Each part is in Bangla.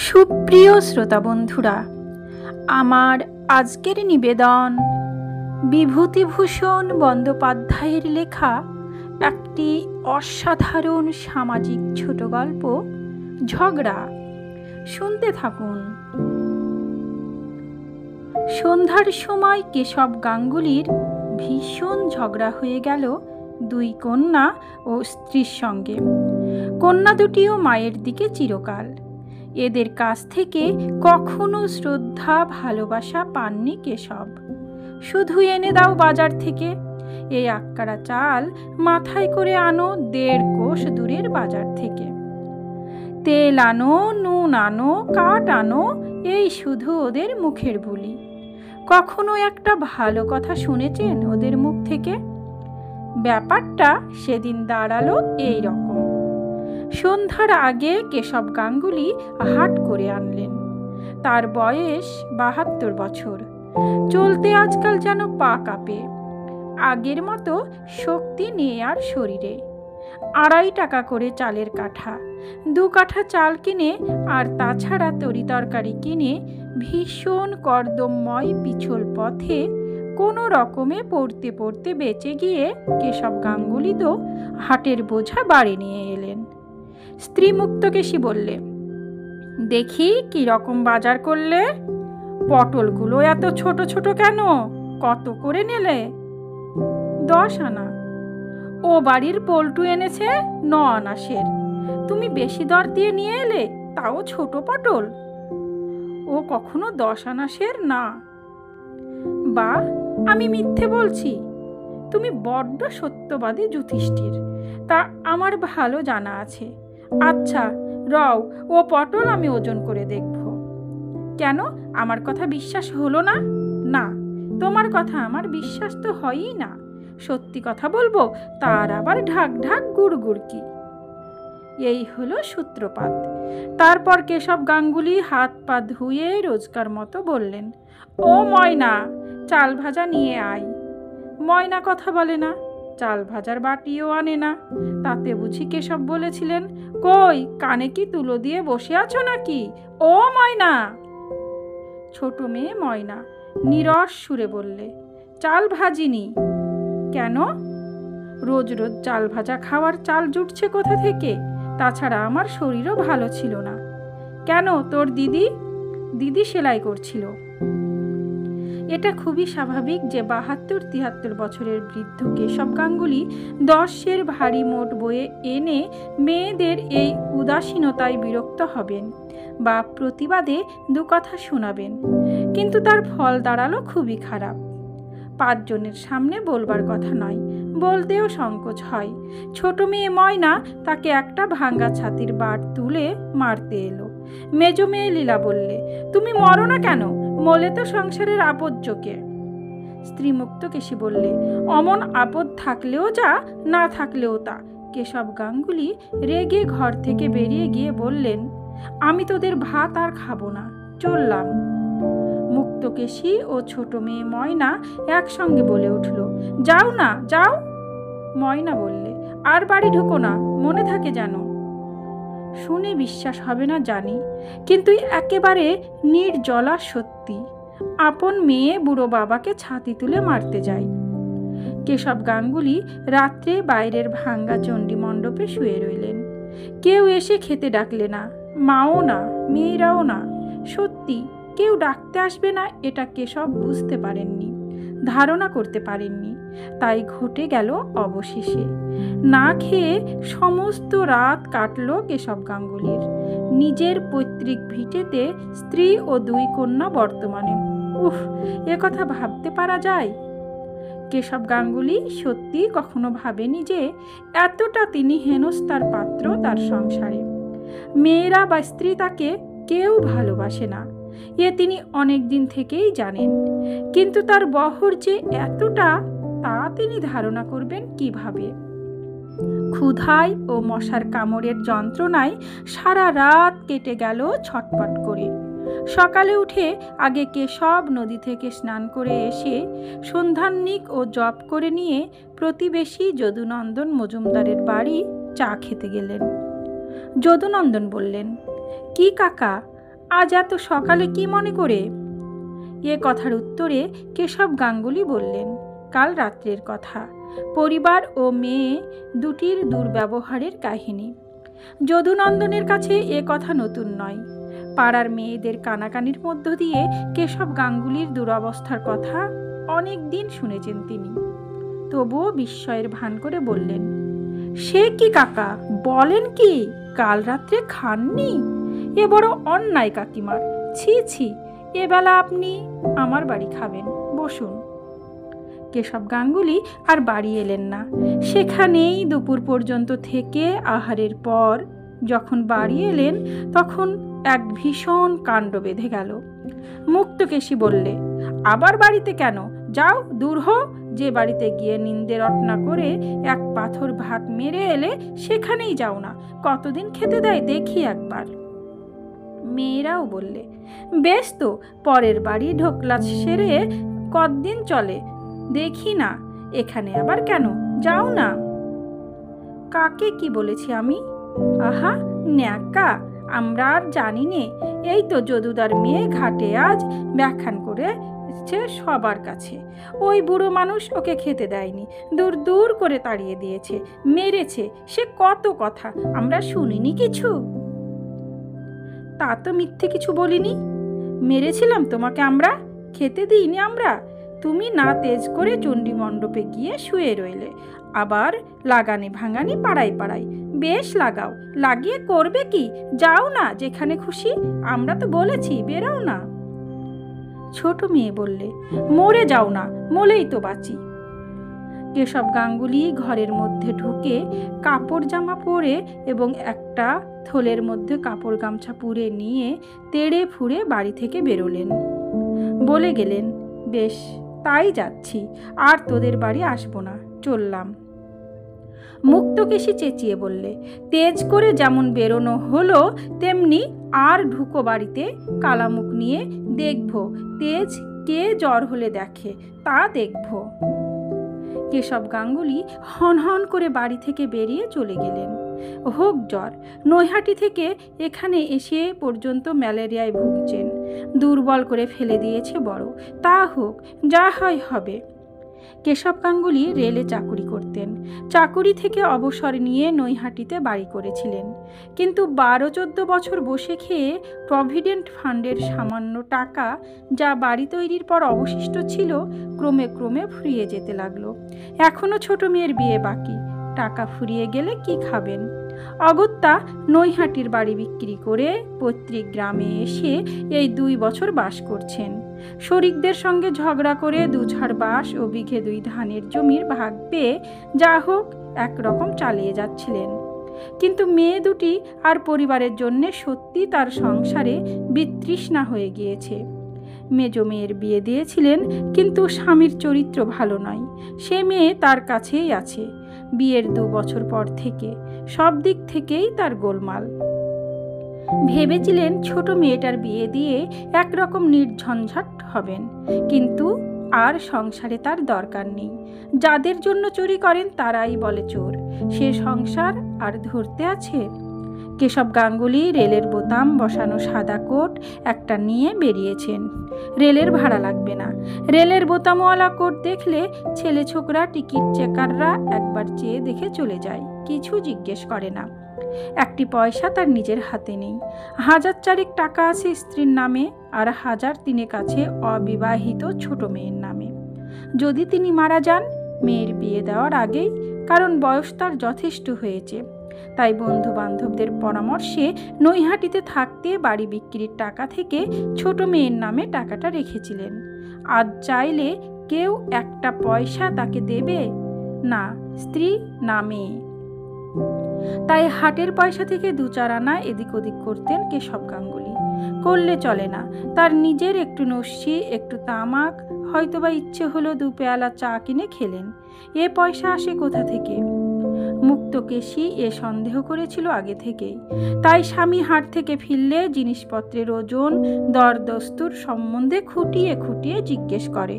সুপ্রিয় শ্রোতা বন্ধুরা, আমার আজকের নিবেদন বিভূতিভূষণ বন্দ্যোপাধ্যায়ের লেখা একটি অসাধারণ সামাজিক ছোট গল্প ঝগড়া। শুনতে থাকুন। সন্ধ্যার সময় কেশব গাঙ্গুলির ভীষণ ঝগড়া হয়ে গেল দুই কন্যা ও স্ত্রীর সঙ্গে। কন্যা দুটিও মায়ের দিকে চিরকাল। এদের কাছ থেকে কখনো শ্রদ্ধা ভালোবাসা পাননি কেশব। শুধু এনে দাও বাজার থেকে, এই আক্কারা চাল মাথায় করে আনো 1.5 কোষ দূরের বাজার থেকে। তেল আনো, নুন আনো, কাঠ আনো, এই শুধু ওদের মুখের বুলি। কখনো একটা ভালো কথা শুনেছেন ওদের মুখ থেকে? ব্যাপারটা সেদিন দাঁড়ালো এই রকম। সন্ধ্যার আগে কেশব গাঙ্গুলি হাট করে আনলেন। তার বয়স 72 বছর। চলতে আজকাল যেন পা কাঁপে। আগের মতো শক্তি নেই আর শরীরে। 2.5 টাকা করে চালের কাঠা, 2 কাঠা চাল কিনে আর তাছাড়া তরিতরকারি কিনে ভীষণ কর্দমময় পিছল পথে কোনো রকমে পড়তে পড়তে বেঁচে গিয়ে কেশব গাঙ্গুলি তো হাটের বোঝা বাড়ি নিয়ে এলেন। স্ত্রী মুক্তকেশী বললে, দেখি কি রকম বাজার করলে? পটলগুলো এত ছোট ছোট কেন? কত করে নিলে? 10 আনা। ও বাড়ির পল্টু এনেছে 9 আনাসের। তুমি বেশি দর দিয়ে নিয়ে এলে, তাও ছোট পটল। ও কখনো 10 আনাসের না। বা আমি মিথ্যে বলছি? তুমি বড্ড সত্যবাদী যুধিষ্ঠির, তা আমার ভালো জানা আছে। আচ্ছা রও, ও পটল আমি ওজন করে দেখব। কেন, আমার কথা বিশ্বাস হলো না? না, তোমার কথা আমার বিশ্বাস তো হয়ই না। সত্যি কথা বলবো, তার আবার ঢাক ঢাক গুড় গুড় কি। এই হলো সূত্রপাত। তারপর কেশব গাঙ্গুলি হাত পা ধুয়ে রোজকার মতো বললেন, ও ময়না, চাল ভাজা নিয়ে আয়। ময়না কথা বলে না, চাল ভাজার বাটিও আনে না। তাতে বুঝি কেশব বলেছিলেন, কই কানে কি তুলো দিয়ে বসে আছো নাকি? ও ময়না। ছোট মেয়ে ময়না নীরস সুরে বললে, চাল ভাজিনি। কেন? রোজ রোজ চাল ভাজা খাওয়ার চাল জুটছে কোথা থেকে? তাছাড়া আমার শরীরও ভালো ছিল না। কেন, তোর দিদি সেলাই করছিল। এটা খুবই স্বাভাবিক যে 72-73 বছরের বৃদ্ধ কেশব গাঙ্গুলি 10 ভারী মোট বয়ে এনে মেয়েদের এই উদাসীনতায় বিরক্ত হবেন বা প্রতিবাদে 2 কথা শোনাবেন। কিন্তু তার ফল দাঁড়ালো খুবই খারাপ। 5 জনের সামনে বলবার কথা নয়, বলতেও সংকোচ হয়। ছোট মেয়ে ময়না তাকে একটা ভাঙ্গা ছাতির বাট তুলে মারতে এলো। মেজ মেয়ে লীলা বললে, তুমি মরো না কেন? মলে তো সংসারের আপদ চোখে। স্ত্রী মুক্তকেশী বললে, অমন আপদ থাকলেও যা, না থাকলেও তা। কেশব গাঙ্গুলি রেগে ঘর থেকে বেরিয়ে গিয়ে বললেন, আমি তোদের ভাত আর খাবো না, চললাম। মুক্তকেশী ও ছোট মেয়ে ময়না একসঙ্গে বলে উঠল, যাও না, যাও। ময়না বললে, আর বাড়ি ঢুকো না, মনে থাকে যেন। শুনে বিশ্বাস হবে না জানি, কিন্তু একেবারে নির্জলা সত্যি। আপন মেয়ে বুড়ো বাবাকে ছাতি তুলে মারতে যায়। কেশব গাঙ্গুলি রাত্রে বাইরের ভাঙ্গা চণ্ডী মণ্ডপে শুয়ে রইলেন। কেউ এসে খেতে ডাকলে না, মাও না, মেয়েরাও না। সত্যি কেউ ডাকতে আসবে না এটা কেশব বুঝতে পারেননি, ধারণা করতে পারেননি। তাই ঘটে গেল অবশেষে। না খেয়ে সমস্ত রাত কাটল কেশব গাঙ্গুলির। নিজের পৈতৃক ভিটেতে স্ত্রী ও 2 কন্যা বর্তমানে। উফ, এ কথা ভাবতে পারা যায়? কেশব গাঙ্গুলি সত্যি কখনো ভাবেনি যে এতটা তিনি হেনস্থার পাত্র তার সংসারে। মেয়েরা বা স্ত্রী তাকে কেউ ভালোবাসে না, এ তিনি অনেক দিন থেকেই জানেন। কিন্তু তার বহর যে এতটা, তা তিনি ধারণা করবেন কিভাবে? ক্ষুধায় ও মশার কামড়ের যন্ত্রণায় সারা রাত কেটে গেল ছটপট করে। সকালে উঠে আগে কেশব নদী থেকে স্নান করে এসে সন্ধ্যাহ্নিক ও জপ করে নিয়ে প্রতিবেশী যদুনন্দন মজুমদারের বাড়ি চা খেতে গেলেন। যদুনন্দন বললেন, কি কাকা, আজ এত সকালে কি মনে করে? এ কথার উত্তরে কেশব গাঙ্গুলি বললেন, কাল রাত্রের কথা, পরিবার ও মেয়ে দুটির দুর্ব্যবহারের কাহিনী। যদুনন্দনের কাছে এ কথা নতুন নয়। পাড়ার মেয়েদের কানাকানির মধ্য দিয়ে কেশব গাঙ্গুলির দুরবস্থার কথা অনেক দিন শুনেছেন তিনি। তবুও বিস্ময়ের ভান করে বললেন, সে কি কাকা, বলেন কি, কাল রাত্রে খাননি? এ বড় অন্যায় কাকিমার, ছি ছি, এবেলা আপনি আমার বাড়ি খাবেন, বসুন। কেশব গাঙ্গুলি আর বাড়ি এলেন না। সেখানেই দুপুর পর্যন্ত থেকে আহারের পর যখন বাড়ি এলেন তখন এক ভীষণ কাণ্ড বেঁধে গেল। মুক্তকেশী বললে, আবার বাড়িতে কেন? যাও, দূর হো। যে বাড়িতে গিয়ে নিন্দে রটনা করে এক পাথর ভাত মেরে এলে সেখানেই যাও না। কতদিন খেতে দেয় দেখি একবার। মেয়েরাও বললে, বেশ তো, পরের বাড়ি ঢোকলা সেরে কতদিন চলে দেখি না, এখানে আবার কেন, যাও না। কাকে কি বলেছি আমি? আহা ন্যাকা, আমরা আর জানি নে। এই তো যদুদার মেয়ে ঘাটে আজ ব্যাখ্যান করেছে সবার কাছে। ওই বুড়ো মানুষ ওকে খেতে দেয়নি, দূর দূর করে তাড়িয়ে দিয়েছে, মেরেছে, সে কত কথা, আমরা শুনিনি কিছু? তা তো মিথ্যে কিছু বলিনি। মেরেছিলাম তোমাকে আমরা, খেতে দিইনি আমরা। তুমি না তেজ করে চণ্ডী মণ্ডপে গিয়ে শুয়ে রইলে, আবার লাগানি ভাঙানি পাড়ায় পাড়ায়। বেশ লাগাও, লাগিয়ে করবে কি? যাও না যেখানে খুশি, আমরা তো বলেছি বেরাও না। ছোট মেয়ে বললে, মরে যাও না, মলেই তো বাঁচি। কেশব গাঙ্গুলি ঘরের মধ্যে ঢুকে কাপড় জামা পরে এবং একটা থলের মধ্যে কাপড় গামছা পুরে নিয়ে তেড়ে ফুড়ে বাড়ি থেকে বেরোলেন। বলে গেলেন, বেশ, তাই যাচ্ছি, আর তোদের বাড়ি আসবো না, চললাম। মুক্তকেশী চেঁচিয়ে বললে, তেজ করে যেমন বেরোনো হলো তেমনি আর ঢুকো বাড়িতে, কালামুখ নিয়ে দেখবো তেজ কে জ্বর হলে দেখে, তা দেখবো। কেশব গাঙ্গুলি হনহন করে বাড়ি থেকে বেরিয়ে চলে গেলেন। হোক জ্বর, নৈহাটি থেকে এখানে এসে পর্যন্ত ম্যালেরিয়ায় ভুগছেন, দুর্বল করে ফেলে দিয়েছে বড়, তা হোক, যা হয় হবে। কেশব গাঙ্গুলি রেলে চাকুরি করতেন। চাকুরি থেকে অবসর নিয়ে নৈহাটিতে বাড়ি করেছিলেন, কিন্তু 12-14 বছর বসে খেয়ে প্রভিডেন্ট ফান্ডের সামান্য টাকা যা বাড়ি তৈরির পর অবশিষ্ট ছিল ক্রমে ক্রমে ফুরিয়ে যেতে লাগলো। এখনো ছোট মেয়ের বিয়ে বাকি, টাকা ফুরিয়ে গেলে কি খাবেন? অগত্যা নৈহাটির বাড়ি বিক্রি করে পৈতৃক গ্রামে এসে এই 2 বছর বাস করছেন। শরিকদের সঙ্গে ঝগড়া করে 2 ঝাড় বাঁশ ও বিঘে 2 ধানের জমির ভাগ পেয়ে যা হোক একরকম চালিয়ে যাচ্ছিলেন। কিন্তু মেয়ে দুটি আর পরিবারের জন্যে সত্যি তার সংসারে বিতৃষ্ণা হয়ে গিয়েছে। মেজ মেয়ের বিয়ে দিয়েছিলেন, কিন্তু স্বামীর চরিত্র ভালো নয়, সে মেয়ে তার কাছেই আছে। বিয়ের 2 বছর পর থেকে সব দিক থেকেই তার গোলমাল। ভেবেছিলেন ছোট মেয়েটার বিয়ে দিয়ে একরকম নির্ঝঞ্ঝাট হবেন, কিন্তু আর সংসারে তার দরকার নেই। যাদের জন্য চুরি করেন তারাই বলে চোর, সে সংসার আর ধরতে আছে? কেশব গাঙ্গুলি রেলের বোতাম বসানো সাদা কোট একটা নিয়ে বেরিয়েছেন। রেলের ভাড়া লাগবে না। রেলের বোতামওয়ালা কোট দেখলে ছেলে ছোকরা টিকিট চেকাররা একবার চেয়ে দেখে চলে যায়, কিছু জিজ্ঞেস করে না। একটি পয়সা তার নিজের হাতে নেই। 1000 টাকা আছে স্ত্রীর নামে, আর 1000 তিনেক আছে অবিবাহিত ছোট মেয়ের নামে। যদি তিনি মারা যান মেয়ের বিয়ে দেওয়ার আগেই, কারণ বয়স তার যথেষ্ট হয়েছে, তাই বন্ধু বান্ধবদের পরামর্শে নৈহাটিতে থাকতে বাড়ি বিক্রির টাকা থেকে ছোট মেয়ের নামে টাকাটা রেখেছিলেন। আজ চাইলে কেউ একটা পয়সা তাকে দেবে না, স্ত্রী না মেয়ে। তাই হাটের পয়সা থেকে 2-4 আনা এদিক ওদিক করতেন কেশব গাঙ্গুলি। করলে চলে না, তার নিজের একটু নস্যি, একটু তামাক, হয়তোবা ইচ্ছে হলো 2 পেয়ালা চা কিনে খেলেন। এ পয়সা আসে কোথা থেকে? মুক্তকেশী এ সন্দেহ করেছিল আগে থেকেই, তাই স্বামী হাট থেকে ফিরলে জিনিসপত্রের ওজন দর দস্তুর সম্বন্ধে খুঁটিয়ে খুঁটিয়ে জিজ্ঞেস করে।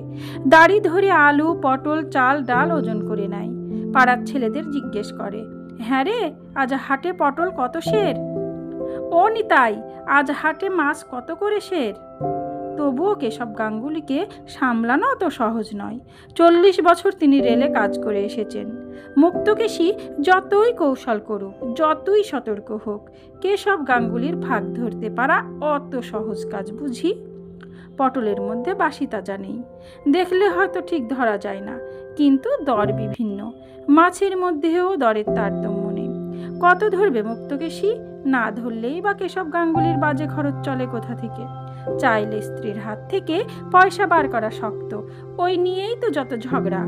দাড়ি ধরে আলু, পটল, চাল, ডাল ওজন করে নেয়। পাড়ার ছেলেদের জিজ্ঞেস করে, হ্যাঁ রে, আজ হাটে পটল কত সের? ও নিতাই, আজ হাটে মাছ কত করে সের? তবুও কেশব গাঙ্গুলিকে সামলানো অত সহজ নয়। 40 বছর তিনি রেলে কাজ করে এসেছেন। মুক্তকেশী যতই কৌশল করুক, যতই সতর্ক হোক, কেশব গাঙ্গুলির ভাগ ধরতে পারা অত সহজ কাজ বুঝি? পটলের মধ্যে বাসি তাজা নেই, দেখলে হয়তো ঠিক ধরা যায় না, কিন্তু দর বিভিন্ন। মাছের মধ্যেও দরের তারতম্য নেই। কত ধরবে মুক্তকেশী? না ধরলেই বা কেশব গাঙ্গুলির বাজে খরচ চলে কোথা থেকে? চাইলে স্ত্রীর হাত থেকে পয়সা বার করা শক্ত, ওই নিয়েই তো যত ঝগড়া।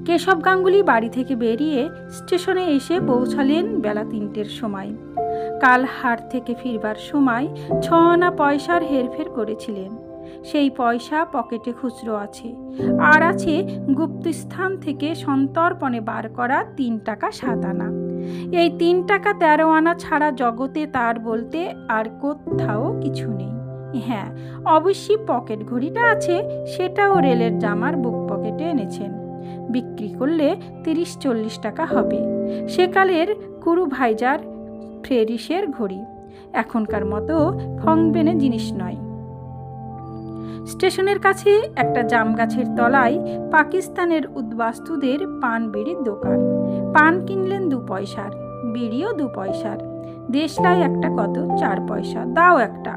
কেশব গাঙ্গুলি বাড়ি থেকে বেরিয়ে স্টেশনে এসে পৌঁছালেন বেলা 3টের সময়। কাল হাট থেকে ফিরবার সময় 6 আনা পয়সার হেরফের করেছিলেন। সেই পয়সা পকেটে খুচরো আছে, আর আছে গুপ্তস্থান থেকে সন্তর্পণে বার করা 3 টাকা 7 আনা। এই 3 টাকা 13 আনা ছাড়া জগতে তার বলতে আর কোথাও কিছু নেই। হ্যাঁ, অবশ্যই পকেট ঘড়িটা আছে, সেটাও রেলের জামার বুক পকেটে এনেছেন। বিক্রি করলে 30-40 টাকা হবে। সেকালের কুরু ভাইজার ফ্রেরিসের ঘড়ি, এখনকার মতো ফংবেনে জিনিস নয়। স্টেশনের কাছে একটা জাম গাছের তলায় পাকিস্তানের উদ্বাস্তুদের পান বিড়ির দোকান। পান কিনলেন 2 পয়সার, বিড়িও 2 পয়সার। দেশলাই একটা কত, 4 পয়সা, দাও একটা।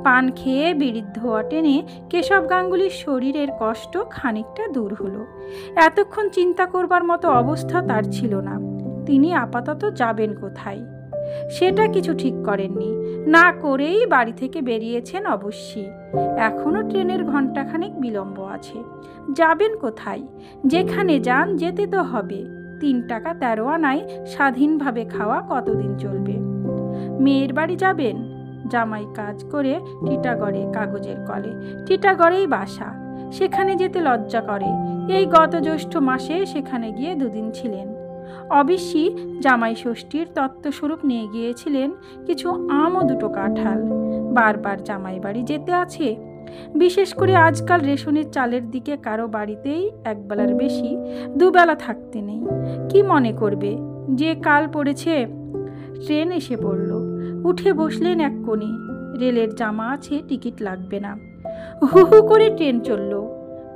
পান খেয়ে বিড়ির ধোয়া টেনে কেশব গাঙ্গুলির শরীরের কষ্ট খানিকটা দূর হলো। এতক্ষণ চিন্তা করবার মতো অবস্থা তার ছিল না। তিনি আপাতত যাবেন কোথায় সেটা কিছু ঠিক করেননি, না করেই বাড়ি থেকে বেরিয়েছেন অবশ্যই। এখনো ট্রেনের ঘণ্টাখানেক বিলম্ব আছে। যাবেন কোথায়? যেখানে যান যেতে তো হবে। 3 টাকা 13 আনায় স্বাধীনভাবে খাওয়া কতদিন চলবে? মেয়ের বাড়ি যাবেন। জামাই কাজ করে টিটাগড়ে কাগজের কলে, টিটাগড়েই বাসা। সেখানে যেতে লজ্জা করে। এই গত জ্যৈষ্ঠ মাসে সেখানে গিয়ে 2 দিন ছিলেন। অবশ্যই জামাই ষষ্ঠীর তত্ত্বস্বরূপ নিয়ে গিয়েছিলেন কিছু আম ও 2টো কাঁঠাল। বারবার জামাই বাড়ি যেতে আছে। বিশেষ করে আজকাল রেশনের চালের দিকে কারো বাড়িতেই একবেলার বেশি 2 বেলা থাকতে নেই। কি মনে করবে যে কাল পড়েছে? ট্রেন এসে পড়ল। উঠে বসলেন এক কোণে। রেলের জামা আছে, টিকিট লাগবে না। হু হু করে ট্রেন চলল।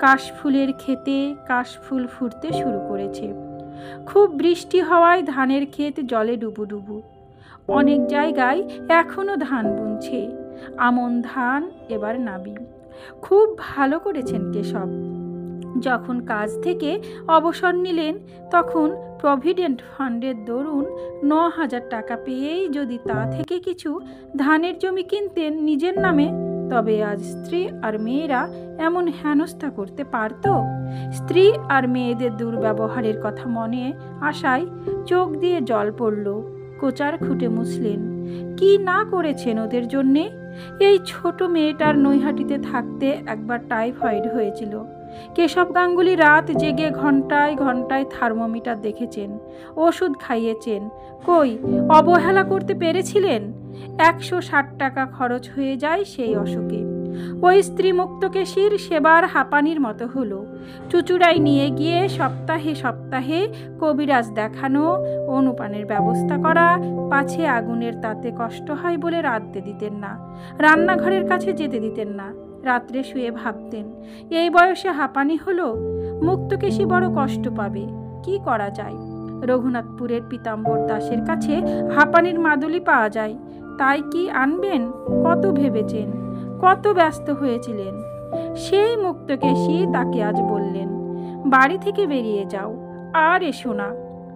কাশফুলের ক্ষেতে কাশফুল ফুটতে শুরু করেছে। খুব বৃষ্টি হওয়ায় ধানের ক্ষেত জলে ডুবুডুবু। অনেক জায়গায় এখনো ধান বুনছে। আমন ধান এবার নাবি। খুব ভালো করেছেন কেশব। যখন কাজ থেকে অবসর নিলেন তখন প্রভিডেন্ট ফান্ডের দরুন 9,000 টাকা পেয়েই যদি তা থেকে কিছু ধানের জমি কিনতেন নিজের নামে, তবে আজ স্ত্রী আর মেয়েরা এমন হেনস্থা করতে পারত? স্ত্রী আর মেয়েদের দুর্ব্যবহারের কথা মনে আসায় চোখ দিয়ে জল পড়ল। কোচার খুঁটে মুছলেন। কি না করেছেন ওদের জন্যে? এই ছোট মেয়েটার নৈহাটিতে থাকতে একবার টাইফয়েড হয়েছিল। কেশব গাঙ্গুলি রাত জেগে ঘন্টায় ঘন্টায় থার্মোমিটার দেখেছেন, ওষুধ খাইয়েছেন। কই অবহেলা করতে পেরেছিলেন? 160 টাকা খরচ হয়ে যায় সেই অসুখে। ওই স্ত্রী মুক্তকেশীর সেবার হাঁপানির মতো হলো। চুচুড়াই নিয়ে গিয়ে সপ্তাহে সপ্তাহে কবিরাজ দেখানো, অনুপানের ব্যবস্থা করা, পাছে আগুনের তাতে কষ্ট হয় বলে রাঁধতে দিতেন না, রান্নাঘরের কাছে যেতে দিতেন না। রাত্রে শুয়ে ভাবতেন, এই বয়সে হাঁপানি হলো, মুক্তকেশী বড় কষ্ট পাবে, কি করা যায়? রঘুনাথপুরের পীতাম্বর দাসের কাছে হাঁপানির মাদুলি পাওয়া যায়, তাই কি আনবেন? কত ভেবেছেন, কত ব্যস্ত হয়েছিলেন। সেই মুক্তকেশী তাকে আজ বললেন, বাড়ি থেকে বেরিয়ে যাও, আর এসো না।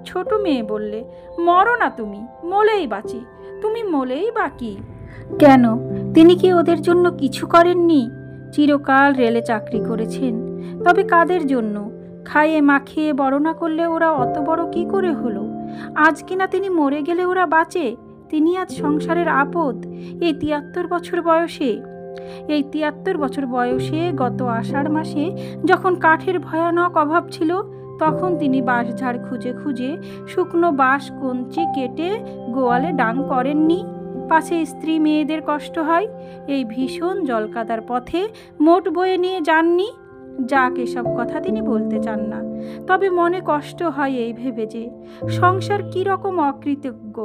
ছোট মেয়ে বললে, মরো না তুমি, মলেই বাঁচি। তুমি মলেই বাকি। কেন, তিনি কি ওদের জন্য কিছু করেননি? চিরকাল রেলে চাকরি করেছেন, তবে কাদের জন্য? খাইয়ে মাখিয়ে বড় না করলে ওরা অত বড় কি করে হলো? আজ কিনা তিনি মরে গেলে ওরা বাঁচে। তিনি আজ সংসারের আপদ। এই 73 বছর বয়সে, এই 73 বছর বয়সে গত আষাঢ় মাসে যখন কাঠের ভয়ানক অভাব ছিল, তখন তিনি বাঁশঝাড় খুঁজে খুঁজে শুকনো বাঁশ কঞ্চি কেটে গোয়ালে ডাং করেননি? পাছে স্ত্রী মেয়েদের কষ্ট হয়, এই ভীষণ জলকাদার পথে মোট বয়ে নিয়ে যাননি? যাক, এসব কথা তিনি বলতে চান না, তবে মনে কষ্ট হয় এই ভেবে যে সংসার কীরকম অকৃতজ্ঞ।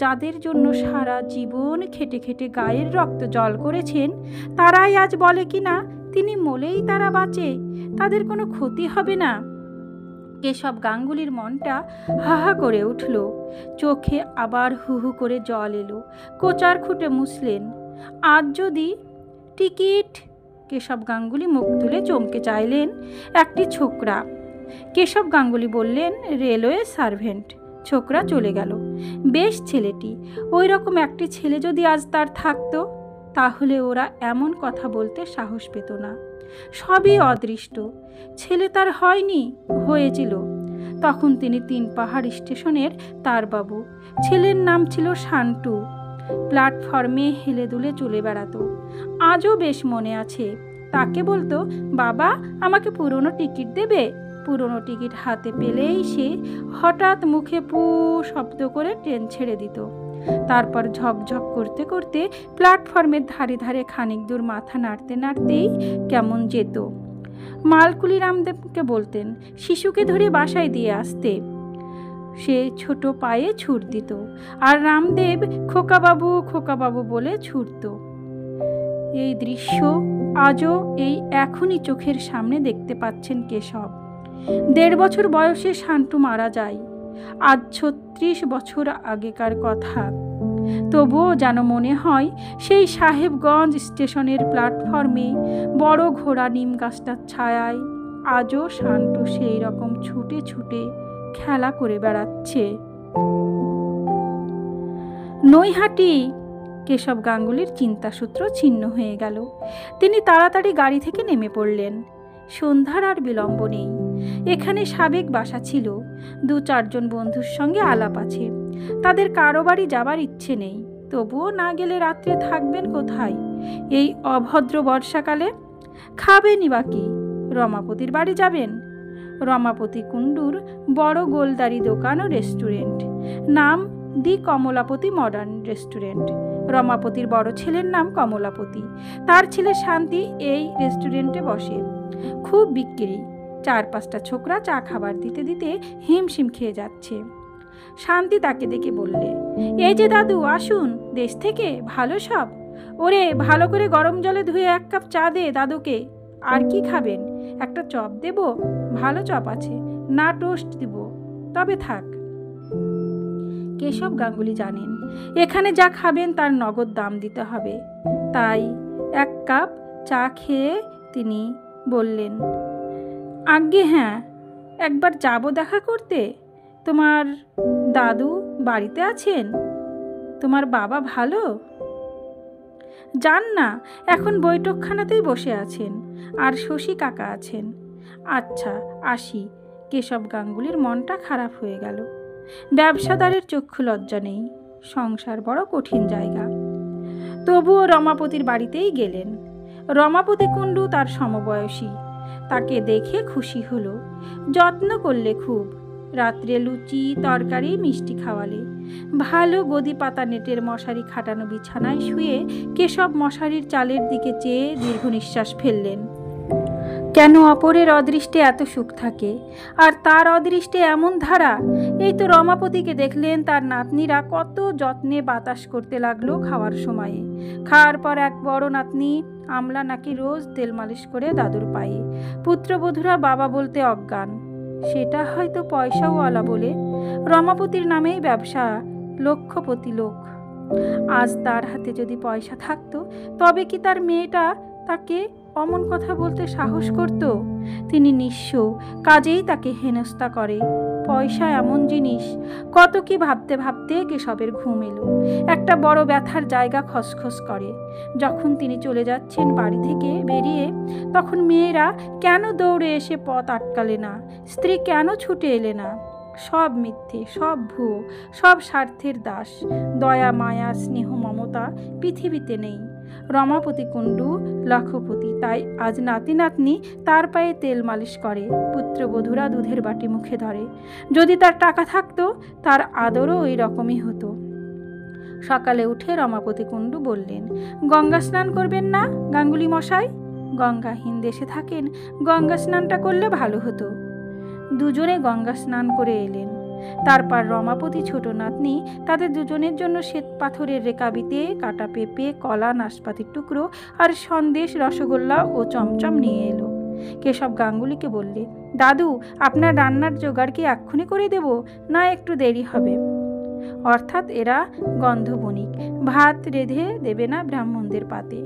যাদের জন্য সারা জীবন খেটে খেটে গায়ের রক্ত জল করেছেন, তারাই আজ বলে কি না তিনি মলেই তারা বাঁচে, তাদের কোনো ক্ষতি হবে না। কেশব গাঙ্গুলির মনটা হাহা করে উঠল, চোখে আবার হুহু করে জল এলো। কোচার খুঁটে মুছলেন। আজ যদি টিকিট। কেশব গাঙ্গুলি মুখ তুলে চমকে চাইলেন একটি ছোকরা। কেশব গাঙ্গুলি বললেন, রেলওয়ে সার্ভেন্ট। ছোকরা চলে গেল। বেশ ছেলেটি, ওই রকম একটি ছেলে যদি আজ তার থাকতো, তাহলে ওরা এমন কথা বলতে সাহস পেত না। সবই অদৃষ্ট। ছেলে তার হয়নি, হয়েছিল। তখন তিনি 3 পাহাড় স্টেশনের তার বাবু। ছেলের নাম ছিল শান্টু। প্ল্যাটফর্মে হেলে দুলে চলে বেড়াতো। আজও বেশ মনে আছে। তাকে বলতো, বাবা আমাকে পুরনো টিকিট দেবে? পুরনো টিকিট হাতে পেলেই সে হঠাৎ মুখে পু শব্দ করে ট্রেন ছেড়ে দিত। তারপর ঝকঝক করতে করতে প্ল্যাটফর্মের ধারে ধারে খানিক দূর মাথা নাড়তে নাড়তেই কেমন যেত। মালকুলি রামদেবকে বলতেন শিশুকে ধরে বাসায় দিয়ে আসতে। সে ছোট পায়ে ছুট দিত, আর রামদেব খোকাবাবু খোকাবাবু বলে ছুটত। এই দৃশ্য আজও এই এখনই চোখের সামনে দেখতে পাচ্ছেন কেশব। 1.5 বছর বয়সে শান্টু মারা যায়। আজ 36 বছর আগেকার কথা। তবুও যেন মনে হয় সেই সাহেবগঞ্জ স্টেশনের প্ল্যাটফর্মে বড় ঘোড়া নিম গাছটার ছায়ায় আজও শান্টু সেই রকম ছুটে ছুটে খেলা করে বেড়াচ্ছে। নৈহাটি। কেশব গাঙ্গুলির চিন্তাসূত্র ছিন্ন হয়ে গেল। তিনি তাড়াতাড়ি গাড়ি থেকে নেমে পড়লেন। সন্ধ্যার আর বিলম্ব নেই। এখানে সাবেক বাসা ছিল। 2-4 জন বন্ধুর সঙ্গে আলাপ আছে। তাদের কারো বাড়ি যাবার ইচ্ছে নেই। তবুও না গেলে রাত্রে থাকবেন কোথায় এই অভদ্র বর্ষাকালে? খাবেনই বাকি। রমাপতির বাড়ি যাবেন। রমাপতি কুণ্ডুর বড় গোলদারি দোকান ও রেস্টুরেন্ট। নাম দি কমলাপতি মডার্ন রেস্টুরেন্ট। রমাপতির বড় ছেলের নাম কমলাপতি। তার ছেলে শান্তি এই রেস্টুরেন্টে বসে। খুব বিক্রি। 4-5টা ছোকরা চা খাবার দিতে দিতে হিমশিম খেয়ে যাচ্ছে। শান্তি তাকে দেখে বললে, এই যে দাদু, আসুন। দেশ থেকে? ভালো সব? ওরে, ভালো করে গরম জলে ধুয়ে 1 কাপ চা দে দাদুকে। আর কি খাবেন? একটা চপ দেব? ভালো চপ আছে। না টোস্ট দিব? তবে থাক। কেশব গাঙ্গুলি জানেন এখানে যা খাবেন তার নগদ দাম দিতে হবে। তাই 1 কাপ চা খেয়ে তিনি বললেন, আজ্ঞে হ্যাঁ, একবার যাব দেখা করতে। তোমার দাদু বাড়িতে আছেন? তোমার বাবা ভালো? যান না, এখন বৈঠকখানাতেই বসে আছেন। আর শশী কাকা আছেন। আচ্ছা, আসি। কেশব গাঙ্গুলির মনটা খারাপ হয়ে গেল। ব্যবসাদারের চক্ষু লজ্জা নেই। সংসার বড় কঠিন জায়গা। তবুও রমাপতির বাড়িতেই গেলেন। রমাপতি কুণ্ডু তার সমবয়সী। তাকে দেখে খুশি হলো। যত্ন করলে খুব। রাত্রে লুচি তরকারি মিষ্টি খাওয়ালে। ভালো গদি পাতা নেটের মশারি খাটানো বিছানায় শুয়ে কেশব মশারির চালের দিকে চেয়ে দীর্ঘ নিঃশ্বাস ফেললেন। কেন অপরের অদৃষ্টে এত সুখ থাকে, আর তার অদৃষ্টে এমন ধারা? এই তো রমাপতিকে দেখলেন, তার নাতনিরা কত যত্নে বাতাস করতে লাগলো খাওয়ার সময়ে। খাওয়ার পর এক বড় নাতনি আমলা নাকি রোজ তেল মালিশ করে দাদুর পায়ে। পুত্রবধূরা বাবা বলতে অজ্ঞান। সেটা হয়তো পয়সাওয়ালা বলে। রমাপতির নামেই ব্যবসা, লক্ষপতি লোক। আজ তার হাতে যদি পয়সা থাকতো, তবে কি তার মেয়েটা তাকে অমন কথা বলতে সাহস করত? তিনি নিঃস্ব, কাজেই তাকে হেনস্থা করে। পয়সা এমন জিনিস। কত কি ভাবতে ভাবতে কেশবের ঘুম এলো। একটা বড় ব্যথার জায়গা খসখস করে। যখন তিনি চলে যাচ্ছেন বাড়ি থেকে বেরিয়ে, তখন মেয়েরা কেন দৌড়ে এসে পথ আটকালে না? স্ত্রী কেন ছুটে এলে না? সব মিথ্যে, সব ভুয়ো, সব স্বার্থের দাস। দয়া মায়া স্নেহ মমতা পৃথিবীতে নেই। রমাপতি কুণ্ডু লাখপতি, তাই আজ নাতি নাতনি তার পায়ে তেল মালিশ করে, পুত্রবধূরা দুধের বাটি মুখে ধরে। যদি তার টাকা থাকতো, তার আদরও ওই রকমই হতো। সকালে উঠে রমাপতি কুণ্ডু বললেন, গঙ্গা স্নান করবেন না গাঙ্গুলি মশাই? গঙ্গাহীন দেশে থাকেন, গঙ্গা স্নানটা করলে ভালো হতো। দুজনে গঙ্গা স্নান করে এলেন। তারপর রমাপতি ছোট নাতনি তাদের দুজনের জন্য শ্বেত পাথরের রেকাবিতে কাটা পেঁপে, কলা, নাশপাতির টুকরো আর সন্দেশ, রসগোল্লা ও চমচম নিয়ে এলো। কেশব গাঙ্গুলিকে বললে, দাদু, আপনার রান্নার জোগাড় কি এক্ষুনি করে দেব, না একটু দেরি হবে? অর্থাৎ এরা গন্ধবণিক, ভাত রেঁধে দেবে না ব্রাহ্মণদের পাতে।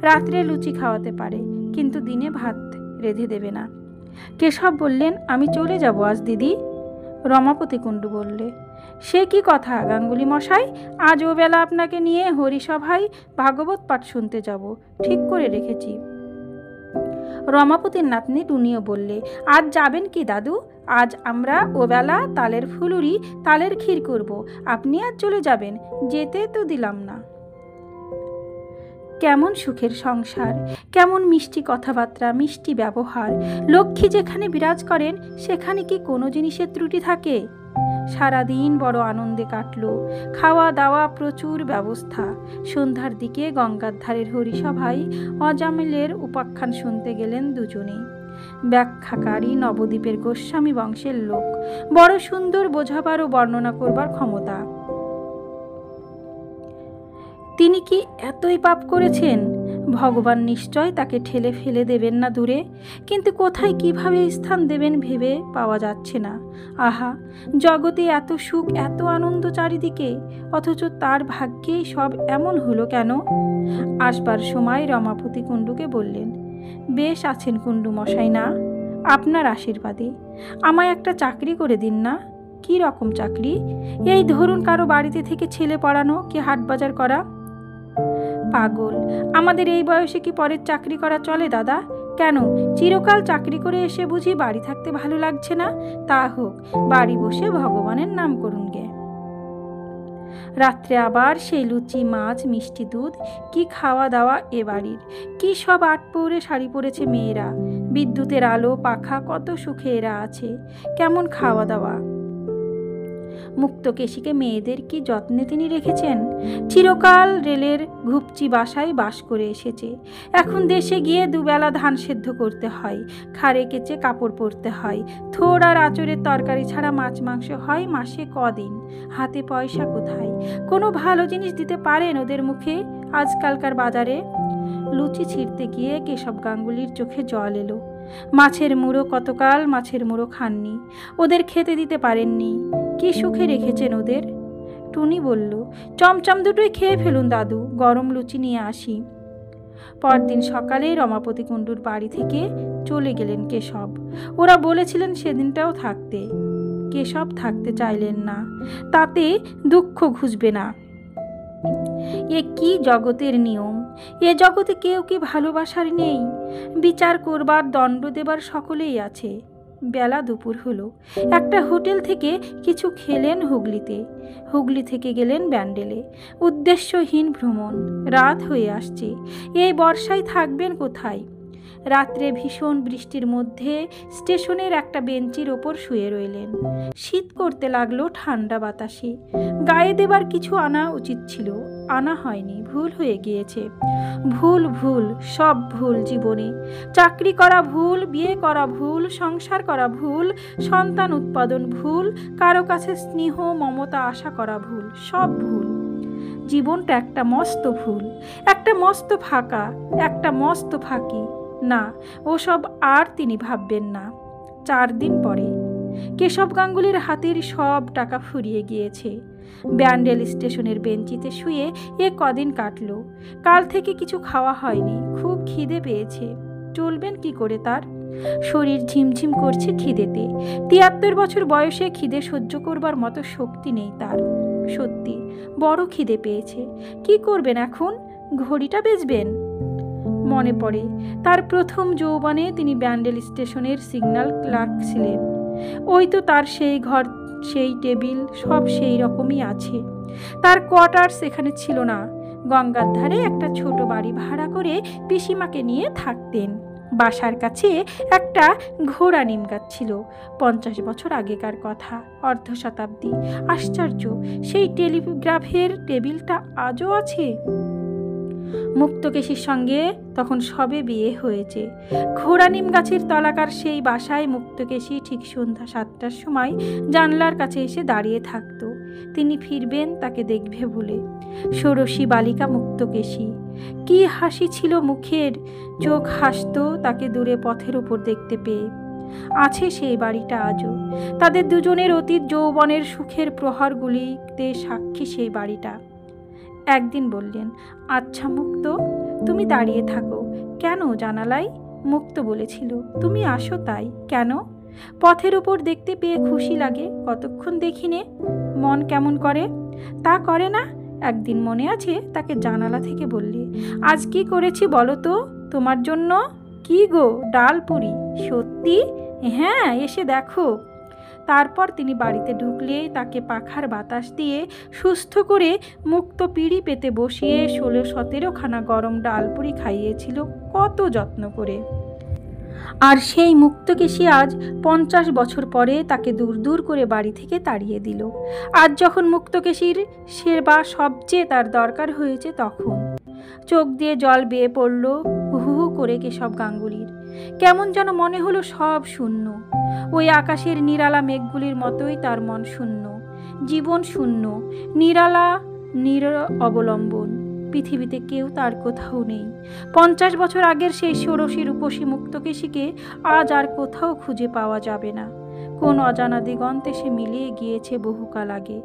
রাত্রে লুচি খাওয়াতে পারে, কিন্তু দিনে ভাত রেঁধে দেবে না। কেশব বললেন, আমি চলে যাব আজ দিদি। রমাপতি কুণ্ডু বললে, সে কি কথা গাঙ্গুলি মশাই, আজ ও বেলা আপনাকে নিয়ে হরিসভায় ভাগবত পাঠ শুনতে যাব, ঠিক করে রেখেছি। রমাপতির নাতনি টুনিও বললে, আজ যাবেন কি দাদু? আজ আমরা ওবেলা তালের ফুলুরি, তালের ক্ষীর করব, আপনি আজ চলে যাবেন? যেতে তো দিলাম না। কেমন সুখের সংসার, কেমন মিষ্টি কথাবার্তা, মিষ্টি ব্যবহার। লক্ষ্মী যেখানে বিরাজ করেন সেখানে কি কোনো জিনিসের ত্রুটি থাকে? সারাদিন বড় আনন্দে কাটল। খাওয়া দাওয়া, প্রচুর ব্যবস্থা। সন্ধ্যার দিকে গঙ্গার ধারের হরিসভায় অজামিলের উপাখ্যান শুনতে গেলেন দুজনে। ব্যাখ্যাকারী নবদ্বীপের গোস্বামী বংশের লোক, বড় সুন্দর বোঝাবার ও বর্ণনা করবার ক্ষমতা। তিনি কি এতই পাপ করেছেন? ভগবান নিশ্চয় তাকে ঠেলে ফেলে দেবেন না দূরে, কিন্তু কোথায় কিভাবে স্থান দেবেন ভেবে পাওয়া যাচ্ছে না। আহা, জগতে এত সুখ, এত আনন্দ চারিদিকে, অথচ তার ভাগ্যেই সব এমন হলো কেন? আসবার সময় রমাপতি কুণ্ডুকে বললেন, বেশ আছেন কুণ্ডু মশাই না? আপনার আশীর্বাদে আমায় একটা চাকরি করে দিন না। কি রকম চাকরি? এই ধরুন, কারো বাড়িতে থেকে ছেলে পড়ানো কি হাটবাজার করা? পাগল, আমাদের এই বয়সে কি পরের চাকরি করা চলে দাদা? কেন, চিরকাল চাকরি করে এসে বুঝি বাড়ি থাকতে ভালো লাগছে না? তা হোক, বাড়ি বসে ভগবানের নাম করুন গে। রাত্রে আবার সেই লুচি, মাছ, মিষ্টি দুধ, কি খাওয়া দাওয়া এ বাড়ির! কি সব আট পৌরে শাড়ি পরেছে মেয়েরা, বিদ্যুতের আলো, পাখা, কত সুখে এরা আছে। কেমন খাওয়া দাওয়া! মুক্তকেশীকে মেয়েদের কি যত্নে তিনি রেখেছেন। চিরকাল রেলের ঘুপচি বাসায় বাস করে এসেছে। এখন দেশে গিয়ে দুবেলা ধান সেদ্ধ করতে হয়, খাড়ে কেচে কাপড় পরতে হয়। থোড় আর আঁচড়ের তরকারি ছাড়া মাছ মাংস হয় মাসে কদিন। হাতে পয়সা কোথায়? কোনো ভালো জিনিস দিতে পারেন ওদের মুখে আজকালকার বাজারে? লুচি ছিঁড়তে গিয়ে কেশব গাঙ্গুলির চোখে জল এলো। মাছের মুড়ো কতকাল মাছের মুড়ো খাননি, ওদের খেতে দিতে পারেননি। কি সুখে রেখেছেন ওদের। টুনি বলল, চমচম দুটোই খেয়ে ফেলুন দাদু, গরম লুচি নিয়ে আসি। পরদিন সকালে রমাপতি কুণ্ডুর বাড়ি থেকে চলে গেলেন কেশব। ওরা বলেছিলেন সেদিনটাও থাকতে। কেশব থাকতে চাইলেন না, তাতে দুঃখ ঘুচবে না। এ কি জগতের নিয়ম! এ জগতে কেউ কি ভালোবাসার নেই? বিচার করবার, দণ্ড দেবার সকলেই আছে। বেলা দুপুর হলো। একটা হোটেল থেকে কিছু খেলেন হুগলিতে, হুগলি থেকে গেলেন ব্যান্ডেলে। উদ্দেশ্যহীন ভ্রমণ। রাত হয়ে আসছে। এই বর্ষায় থাকবেন কোথায়? রাত্রে ভীষণ বৃষ্টির মধ্যে স্টেশনের একটা বেঞ্চির ওপর শুয়ে রইলেন। শীত করতে লাগলো ঠান্ডা বাতাসে। গায়ে দেবার কিছু আনা উচিত ছিল, আনা হয়নি, ভুল হয়ে গিয়েছে। ভুল, ভুল, সব ভুল জীবনে। চাকরি করা ভুল, বিয়ে করা ভুল, সংসার করা ভুল, সন্তান উৎপাদন ভুল, কারো কাছে স্নেহ মমতা আশা করা ভুল, সব ভুল। জীবনটা একটা মস্ত ভুল, একটা মস্ত ফাঁকা, একটা মস্ত ফাঁকি। না, ওসব আর তিনি ভাববেন না। 4 দিন পরে কেশব গাঙ্গুলির হাতের সব টাকা ফুরিয়ে গিয়েছে। ব্যান্ডেল স্টেশনের বেঞ্চিতে শুয়ে এ কদিন কাটল। কাল থেকে কিছু খাওয়া হয়নি, খুব খিদে পেয়েছে। চলবেন কি করে তার? শরীর ঝিমঝিম করছে খিদেতে। 73 বছর বয়সে খিদে সহ্য করবার মতো শক্তি নেই তার। সত্যি বড় খিদে পেয়েছে। কি করবেন এখন? ঘড়িটা বেচবেন? মনে পড়ে তার প্রথম যৌবনে তিনি ব্যান্ডেল স্টেশনের সিগন্যাল ক্লার্ক ছিলেন। ওই তো তার সেই ঘর, সেই টেবিল, সব সেই রকমই আছে। তার কোয়ার্টার সেখানে ছিল না। গঙ্গার ধারে একটা ছোট বাড়ি ভাড়া করে পিসিমাকে নিয়ে থাকতেন। বাসার কাছে একটা ঘোড়া নিম গাছ ছিল। 50 বছর আগেকার কথা, অর্ধ শতাব্দী। আশ্চর্য, সেই টেলিগ্রাফের টেবিলটা আজও আছে। মুক্তকেশীর সঙ্গে তখন সবে বিয়ে হয়েছে। ঘোড়া নিম গাছের তলাকার সেই বাসায় মুক্তকেশী ঠিক সন্ধ্যা 7টার সময় জানলার কাছে এসে দাঁড়িয়ে থাকত, তিনি ফিরবেন তাকে দেখবে বলে। ষোড়শী বালিকা মুক্তকেশী, কি হাসি ছিল মুখের, চোখ হাসত তাকে দূরে পথের ওপর দেখতে পেয়ে। আছে সেই বাড়িটা আজও, তাদের দুজনের অতীত যৌবনের সুখের প্রহরগুলিতে সাক্ষী সেই বাড়িটা। একদিন বললেন, আচ্ছা মুক্ত, তুমি দাঁড়িয়ে থাকো কেন জানালায়? মুক্ত বলেছিল, তুমি আসো তাই। কেন? পথের উপর দেখতে পেয়ে খুশি লাগে, কতক্ষণ দেখিনে, মন কেমন করে। তা করে না? একদিন মনে আছে তাকে জানালা থেকে বললে, আজ কি করেছি বলো তো তোমার জন্য? কি গো? ডাল পুরি। সত্যি? হ্যাঁ, এসে দেখো। তারপর তিনি বাড়িতে ঢুকলে তাকে পাখার বাতাস দিয়ে সুস্থ করে মুক্ত পিঁড়ি পেতে বসিয়ে 16-17খানা গরম ডালপুরি খাইয়েছিল কত যত্ন করে। আর সেই মুক্তকেশী আজ 50 বছর পরে তাকে দূর দূর করে বাড়ি থেকে তাড়িয়ে দিল। আজ যখন মুক্তকেশীর সেবা সবচেয়ে তার দরকার হয়েছে, তখন চোখ দিয়ে জল বেয়ে পড়ল হু হু করে কেশব গাঙ্গুলির। কেমন যেন মনে হলো সব শূন্য। ওই আকাশের নিরালা মেঘগুলির মতোই তার মন শূন্য, জীবন শূন্য, নিরালা অবলম্বন। পৃথিবীতে কেউ তার কোথাও নেই। 50 বছর আগের সেই ষোড়শী রূপসী মুক্তকেশীকে আজ আর কোথাও খুঁজে পাওয়া যাবে না। কোন অজানা দিগন্তে সে মিলিয়ে গিয়েছে বহুকাল আগে।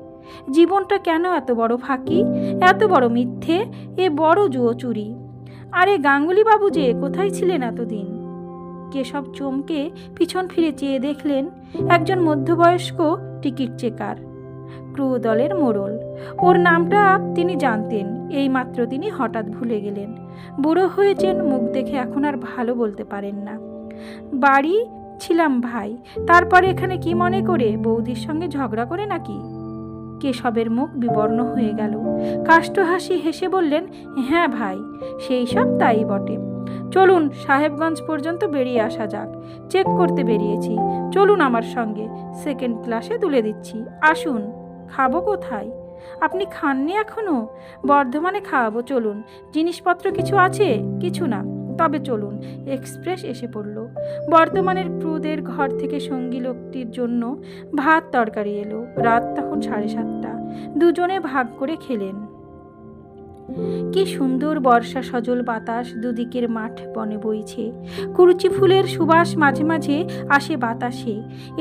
জীবনটা কেন এত বড় ফাঁকি, এত বড় মিথ্যে, এ বড় জুয়ো চুরি। আরে গাঙ্গুলি বাবু যে কোথায় ছিলেন এতদিন? কেশব চমকে পিছন ফিরে চেয়ে দেখলেন একজন মধ্যবয়স্ক টিকিট চেকার, ক্রু দলের মোড়ল। ওর নামটা তিনি জানতেন, এইমাত্র তিনি হঠাৎ ভুলে গেলেন। বুড়ো হয়েছেন, মুখ দেখে এখন আর ভালো বলতে পারেন না। বাড়ি ছিলাম ভাই, তারপরে এখানে কি মনে করে? বৌদির সঙ্গে ঝগড়া করে নাকি? কেশবের মুখ বিবর্ণ হয়ে গেল। কাষ্ঠ হাসি হেসে বললেন, হ্যাঁ ভাই, সেই সব তাই বটে। চলুন সাহেবগঞ্জ পর্যন্ত বেরিয়ে আসা যাক। চেক করতে বেরিয়েছি, চলুন আমার সঙ্গে, 2nd ক্লাসে তুলে দিচ্ছি। আসুন। খাবো কোথায়? আপনি খাননি এখনো? বর্ধমানে খাওয়াবো, চলুন। জিনিসপত্র কিছু আছে? কিছু না, তবে চলুন। এক্সপ্রেস এসে পড়ল। বর্তমানের ক্রুদের ঘর থেকে সঙ্গী লোকটির জন্য ভাত তরকারি এলো। রাত তখন 7:30। দুজনে ভাগ করে খেলেন। কি সুন্দর বর্ষা সজল বাতাস, দুদিকের মাঠ বনে বইছে। কুরুচি ফুলের সুবাস মাঝে মাঝে আসে বাতাসে।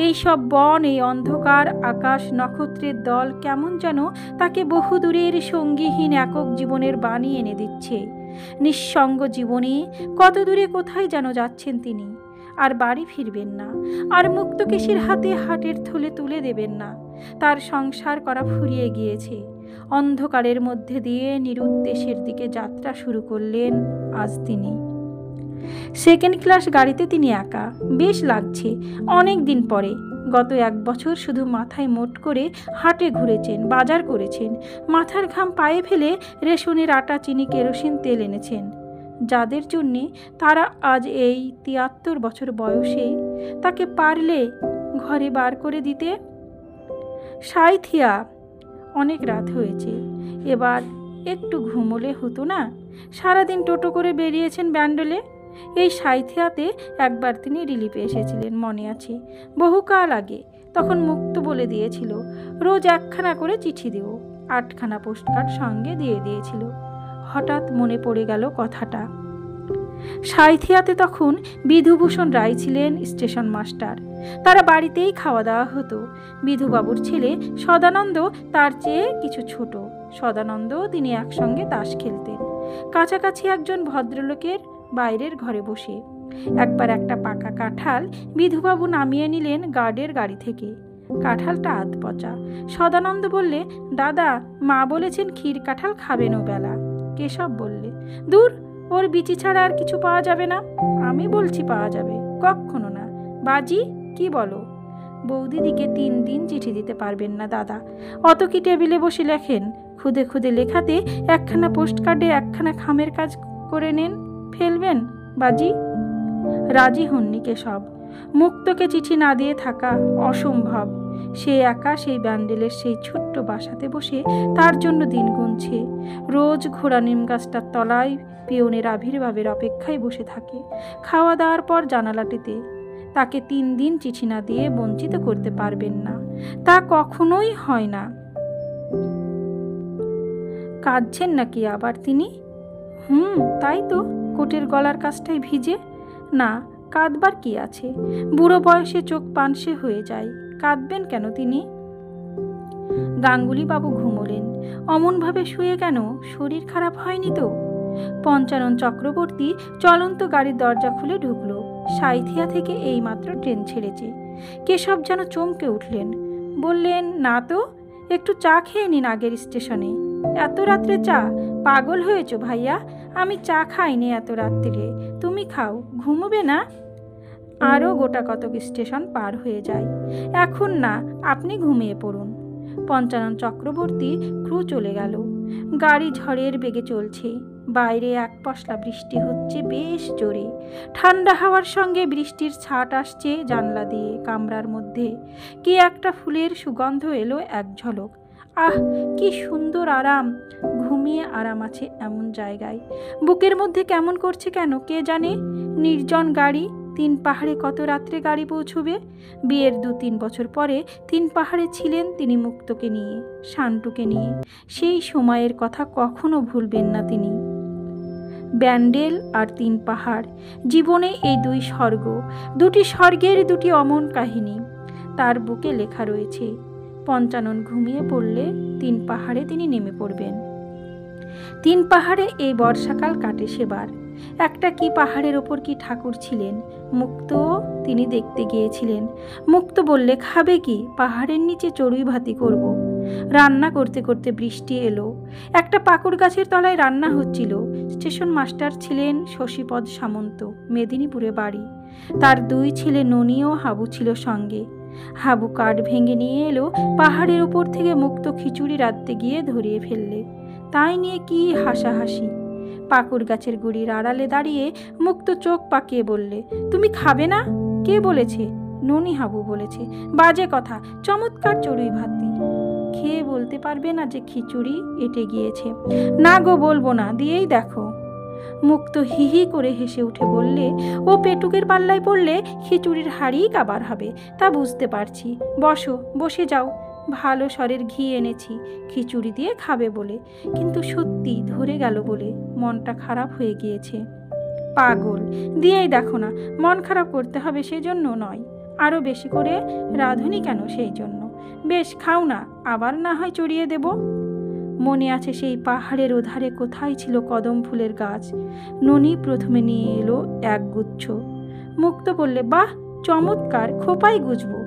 এই সব বন, এই অন্ধকার আকাশ, নক্ষত্রের দল কেমন যেন তাকে বহুদূরের সঙ্গীহীন একক জীবনের বাণী এনে দিচ্ছে। নিঃসঙ্গ জীবনে কত দূরে কোথায় যেন যাচ্ছেন তিনি, আর বাড়ি ফিরবেন না, আর মুক্তকেশীর হাতে হাটের থলে তুলে দেবেন না। তার সংসার করা ফুরিয়ে গিয়েছে। অন্ধকারের মধ্যে দিয়ে নিরুদ্দেশের দিকে যাত্রা শুরু করলেন আজ তিনি। 2nd ক্লাস গাড়িতে তিনি একা। বেশ লাগছে, অনেক দিন পরে। গত 1 বছর শুধু মাথায় মোট করে হাটে ঘুরেছেন, বাজার করেছেন, মাথার ঘাম পায়ে ফেলে রেশনের আটা, চিনি, কেরোসিন তেল এনেছেন। যাদের জন্যে তারা আজ এই 73 বছর বয়সে তাকে পারলে ঘরে বার করে দিতে। সাইথিয়া, অনেক রাত হয়েছে, এবার একটু ঘুমোলে হতো না? সারাদিন টোটো করে বেরিয়েছেন ব্যান্ডলে। এই সাইথিয়াতে একবার তিনি রিলিফে এসেছিলেন, মনে আছে, বহুকাল আগে। তখন মুক্ত বলে দিয়েছিল রোজ 1খানা করে চিঠি দেও। 8খানা পোস্টকার্ড সঙ্গে দিয়ে দিয়েছিল। হঠাৎ মনে পড়ে গেল কথাটা। সাইথিয়াতে তখন বিধুভূষণ রায় ছিলেন স্টেশন মাস্টার। তারা বাড়িতেই খাওয়া দাওয়া হতো। বিধুবাবুর ছেলে সদানন্দ তার চেয়ে কিছু ছোট। সদানন্দ তিনি একসঙ্গে তাস খেলতেন, কাছাকাছি একজন ভদ্রলোকের বাইরের ঘরে বসে। একবার একটা পাকা কাঁঠাল বিধুবাবু নামিয়ে নিলেন গার্ডের গাড়ি থেকে। কাঁঠালটা আধ পচা। সদানন্দ বললে, দাদা, মা বলেছেন ক্ষীর কাঁঠাল খাবেন ও বেলা। কেশব বললে, দূর, ওর বিচি ছাড়া আর কিছু পাওয়া যাবে না। আমি বলছি পাওয়া যাবে, কখনো না। বাজি, কি বলো? বৌদিদিকে 3 দিন চিঠি দিতে পারবেন না দাদা। অত কি টেবিলে বসে লেখেন? খুদে খুদে লেখাতে 1খানা পোস্টকার্ডে 1খানা খামের কাজ করে নেন, ফেলবেন বাজি। রাজি হননি কেশব। মুক্তকে চিঠি না দিয়ে থাকা অসম্ভব। সে একা সেই ব্যান্ডেলের সেই ছোট্ট বাসাতে বসে তার জন্য দিন গুনছে। রোজ ঘোড়া নিম গাছটার তলায় পিয়নের আবির্ভাবের অপেক্ষায় বসে থাকে। খাওয়া দাওয়ার পর জানালাটিতে তাকে 3 দিন চিঠি না দিয়ে বঞ্চিত করতে পারবেন না, তা কখনোই হয় না। কাঁদছেন নাকি আবার তিনি? তাই তো, কোটের গলার কাছটাই ভিজে। না, কাঁদবার কি আছে, বুড়ো বয়সে চোখ পানসে হয়ে যায়, কাঁদবেন কেন তিনি? গাঙ্গুলি বাবু ঘুমোলেন। অমনভাবে শুয়ে কেন, শরীর খারাপ হয়নি তো? পঞ্চানন চক্রবর্তী চলন্ত গাড়ির দরজা খুলে ঢুকল। সাঁইথিয়া থেকে এইমাত্র ট্রেন ছেড়েছে। কেশব যেন চমকে উঠলেন। বললেন, না তো, একটু চা খেয়ে নিন আগের স্টেশনে। এত রাত্রে চা? পাগল হয়েছ ভাইয়া, আমি চা খাইনি এত রাত্রে, তুমি খাও, ঘুমোবে না? আরও গোটা কতক স্টেশন পার হয়ে যায়। এখন না, আপনি ঘুমিয়ে পড়ুন। পঞ্চানন চক্রবর্তী ক্রু চলে গেল। গাড়ি ঝড়ের বেগে চলছে। বাইরে এক পশলা বৃষ্টি হচ্ছে বেশ জোরে। ঠান্ডা হাওয়ার সঙ্গে বৃষ্টির ছাট আসছে জানলা দিয়ে কামরার মধ্যে। কি একটা ফুলের সুগন্ধ এলো এক ঝলক। আহ, কি সুন্দর আরাম! ঘুমিয়ে আরাম আছে এমন জায়গায়। বুকের মধ্যে কেমন করছে কেন কে জানে। নির্জন গাড়ি। 3 পাহাড়ে কত রাত্রে গাড়ি পৌঁছবে? বিয়ের 2-3 বছর পরে 3 পাহাড়ে ছিলেন তিনি মুক্তকে নিয়ে, শান্টুকে নিয়ে। সেই সময়ের কথা কখনো ভুলবেন না তিনি। ব্যান্ডেল আর 3 পাহাড়, জীবনে এই 2 স্বর্গ, 2টি স্বর্গের 2টি অমন কাহিনী তার বুকে লেখা রয়েছে। পঞ্চানন ঘুমিয়ে পড়লে 3 পাহাড়ে তিনি নেমে পড়বেন। 3 পাহাড়ে এই বর্ষাকাল কাটে সেবার। একটা কি পাহাড়ের ওপর কি ঠাকুর ছিলেন, মুক্ত তিনি দেখতে গিয়েছিলেন। মুক্ত বললে, খাবে কি? পাহাড়ের নিচে চড়ুই ভাতি করব। রান্না করতে করতে বৃষ্টি এলো। একটা পাকুড় গাছের তলায় রান্না হচ্ছিল। স্টেশন মাস্টার ছিলেন শশীপদ সামন্ত, মেদিনীপুরে বাড়ি। তার 2 ছেলে ননি ও হাবু ছিল সঙ্গে। হাবু কাঠ ভেঙে নিয়ে এলো। পাহাড়ের উপর থেকে মুক্ত খিচুড়ি রাঁধতে গিয়ে ধরিয়ে ফেললে। তাই নিয়ে কি হাসাহাসি। পাকুড় গাছের গুড়ির আড়ালে দাঁড়িয়ে মুক্ত চোখ পাকিয়ে বললে, তুমি খাবে না? কে বলেছে? ননি হাবু বলেছে। বাজে কথা, চমৎকার চড়ুই ভাতি। খেয়ে বলতে পারবে না যে খিচুড়ি এঁটে গিয়েছে? না গো, বলবো না, দিয়েই দেখো। মুক্ত হিহি করে হেসে উঠে বললে, ও পেটুকের পাল্লায় পড়লে খিচুড়ির হাড়িই কাবার হবে, তা বুঝতে পারছি। বসো, বসে যাও। ভালো স্বরের ঘি এনেছি, খিচুড়ি দিয়ে খাবে বলে, কিন্তু সত্যি ধরে গেল বলে মনটা খারাপ হয়ে গিয়েছে। পাগল, দিয়েই দেখো না। মন খারাপ করতে হবে সেজন্য নয়, আরও বেশি করে রাঁধুনি কেন সেই জন্য। বেশ, খাও না, আবার না হয় চড়িয়ে দেব। মনে আছে সেই পাহাড়ের ওধারে কোথায় ছিল কদম ফুলের গাছ? ননি প্রথমে নিয়ে এলো 1 গুচ্ছ। মুক্ত বললে, বাহ, চমৎকার, খোপায় গুজবো।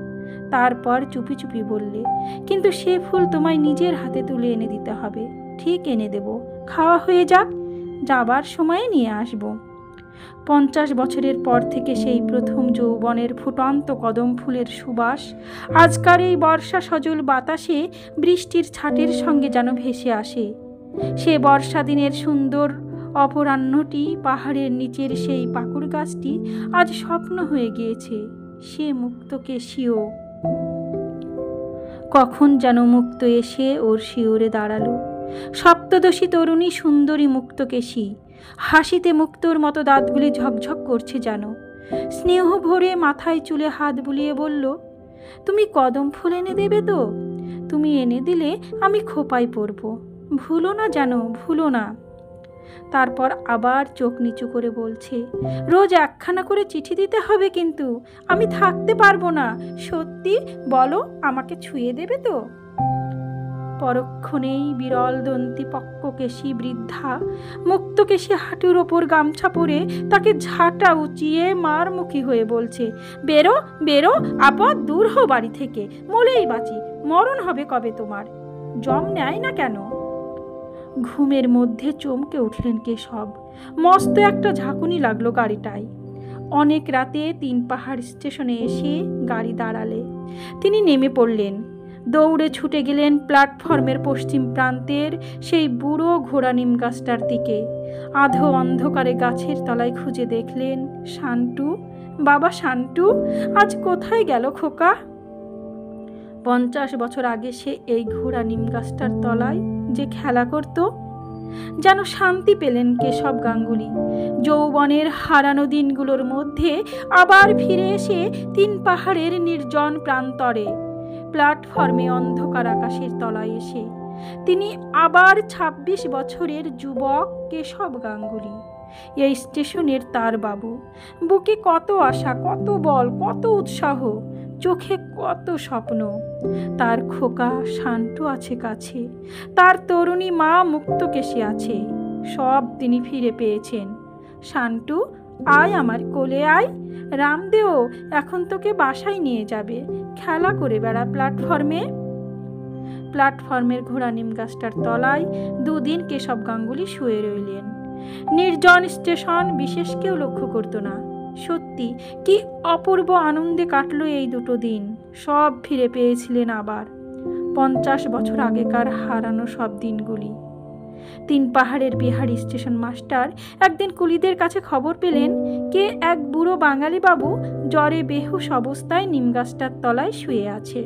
তারপর চুপি চুপি বললে, কিন্তু সে ফুল তোমায় নিজের হাতে তুলে এনে দিতে হবে। ঠিক এনে দেব, খাওয়া হয়ে যাক, যাবার সময়ে নিয়ে আসব। 50 বছরের পর থেকে সেই প্রথম যৌবনের ফুটন্ত কদম ফুলের সুবাস আজকার এই বর্ষা সজল বাতাসে বৃষ্টির ছাটের সঙ্গে যেন ভেসে আসে। সে বর্ষা দিনের সুন্দর অপরাহ্নটি, পাহাড়ের নিচের সেই পাকুড় গাছটি আজ স্বপ্ন হয়ে গিয়েছে। সে মুক্তকেশীও। কখন যেন মুক্ত এসে ওর শিওরে দাঁড়ালো। সপ্তদশী তরুণী সুন্দরী মুক্তকেশী, হাসিতে মুক্তোর মতো দাঁতগুলি ঝকঝক করছে যেন। স্নেহ ভরে মাথায় চুলে হাত বুলিয়ে বলল, তুমি কদম ফুল এনে দেবে তো? তুমি এনে দিলে আমি খোপায় পড়ব, ভুলো না যেন, ভুলো না। তারপর আবার চোখ নিচু করে বলছে, রোজ 1খানা করে চিঠি দিতে হবে, কিন্তু আমি থাকতে পারবো না। সত্যি বলো, আমাকে ছুঁয়ে দেবে তো? পরক্ষণেই বিরল দন্তি পক্ককেশী বৃদ্ধা মুক্তকেশী হাঁটুর ওপর গামছা পরে তাকে ঝাঁটা উঁচিয়ে মারমুখী হয়ে বলছে, বেরো বেরো, আপদ দূর হো বাড়ি থেকে, মলেই বাঁচি, মরণ হবে কবে তোমার। জম নেয় না কেন? ঘুমের মধ্যে চমকে উঠলেন কেশব। মস্ত একটা ঝাঁকুনি লাগলো গাড়িটায়। অনেক রাতে 3 পাহাড় স্টেশনে এসে গাড়ি দাঁড়ালে তিনি নেমে পড়লেন। দৌড়ে ছুটে গেলেন প্ল্যাটফর্মের পশ্চিম প্রান্তের সেই বুড়ো ঘোড়া নিম গাছটার দিকে। আধো অন্ধকারে গাছের তলায় খুঁজে দেখলেন শান্টু। বাবা শান্টু, আজ কোথায় গেল খোকা? 50 বছর আগে সে এই ঘোড়া নিম গাছটার তলায় যে খেলা করত। যেন শান্তি পেলেন কেশব গাঙ্গুলি। যৌবনের হারানো দিনগুলোর মধ্যে আবার ফিরে এসে 3 পাহাড়ের নির্জন প্রান্তরে প্ল্যাটফর্মে অন্ধকার আকাশের তলায় এসে তিনি আবার 26 বছরের যুবক কেশব গাঙ্গুলি। এই স্টেশনের তার বাবু। বুকে কত আশা, কত বল, কত উৎসাহ, চোখে কত স্বপ্ন। তার খোকা শান্টু আছে কাছে, তার তরুণী মা মুক্তকেশী আছে। সব তিনি ফিরে পেয়েছেন। শান্টু, আয় আমার কোলে আয়। রামদেও এখন তোকে বাসায় নিয়ে যাবে। খেলা করে বেড়া প্ল্যাটফর্মে। প্ল্যাটফর্মের ঘোড়া নিম গাছটার তলায় 2 দিন কেশব গাঙ্গুলি শুয়ে রইলেন। নির্জন স্টেশন, বিশেষ কেউ লক্ষ্য করত না। সত্যি কি অপূর্ব আনন্দে কাটলো এই 2 দিন। সব ফিরে পেয়েছিলেন আবার 50 বছর আগেকার হারানো সব দিনগুলি। 3 পাহাড়ের বিহারি স্টেশন মাস্টার একদিন কুলিদের কাছে খবর পেলেন কে এক বুড়ো বাঙালি বাবু জ্বরে বেহুশ অবস্থায় নিম গাছটার তলায় শুয়ে আছে।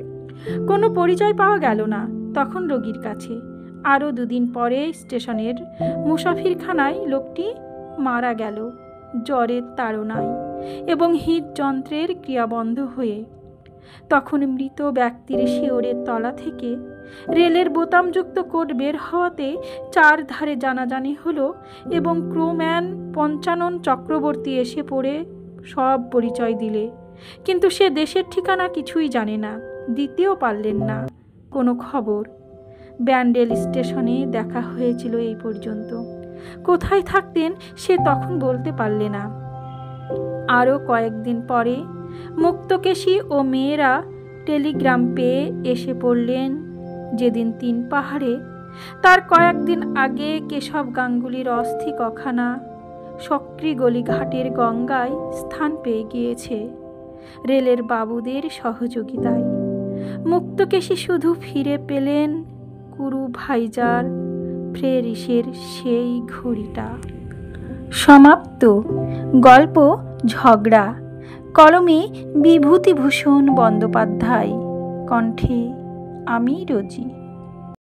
কোনো পরিচয় পাওয়া গেল না তখন রোগীর কাছে। আরও 2 দিন পরে স্টেশনের মুসাফিরখানায় লোকটি মারা গেল জ্বরের তাড়নায় এবং হৃদযন্ত্রের ক্রিয়া বন্ধ হয়ে। তখন মৃত ব্যক্তির শিওরের তলা থেকে রেলের বোতামযুক্ত কোড বের হওয়াতে 4 ধারে জানাজানি হলো এবং ক্রোম্যান পঞ্চানন চক্রবর্তী এসে পড়ে সব পরিচয় দিলে। কিন্তু সে দেশের ঠিকানা কিছুই জানে না, দিতেও পারলেন না কোনো খবর। ব্যান্ডেল স্টেশনে দেখা হয়েছিল এই পর্যন্ত। কোথায় থাকতেন সে তখন বলতে পারলে না। আরও কয়েকদিন পরে মুক্তকেশী ও মেয়েরা টেলিগ্রাম পেয়ে এসে পড়লেন যেদিন 3 পাহাড়ে তার কয়েকদিন আগে কেশব গাঙ্গুলির অস্থি কখানা সক্রিগলি ঘাটের গঙ্গায় স্থান পেয়ে গিয়েছে রেলের বাবুদের সহযোগিতায়। মুক্তকেশী শুধু ফিরে পেলেন কুরু ভাইজার ফ্রেরিসের সেই ঘড়িটা। সমাপ্ত। গল্প ঝগড়া। কলমে বিভূতিভূষণ বন্দ্যোপাধ্যায়। কণ্ঠে আমি রোজি।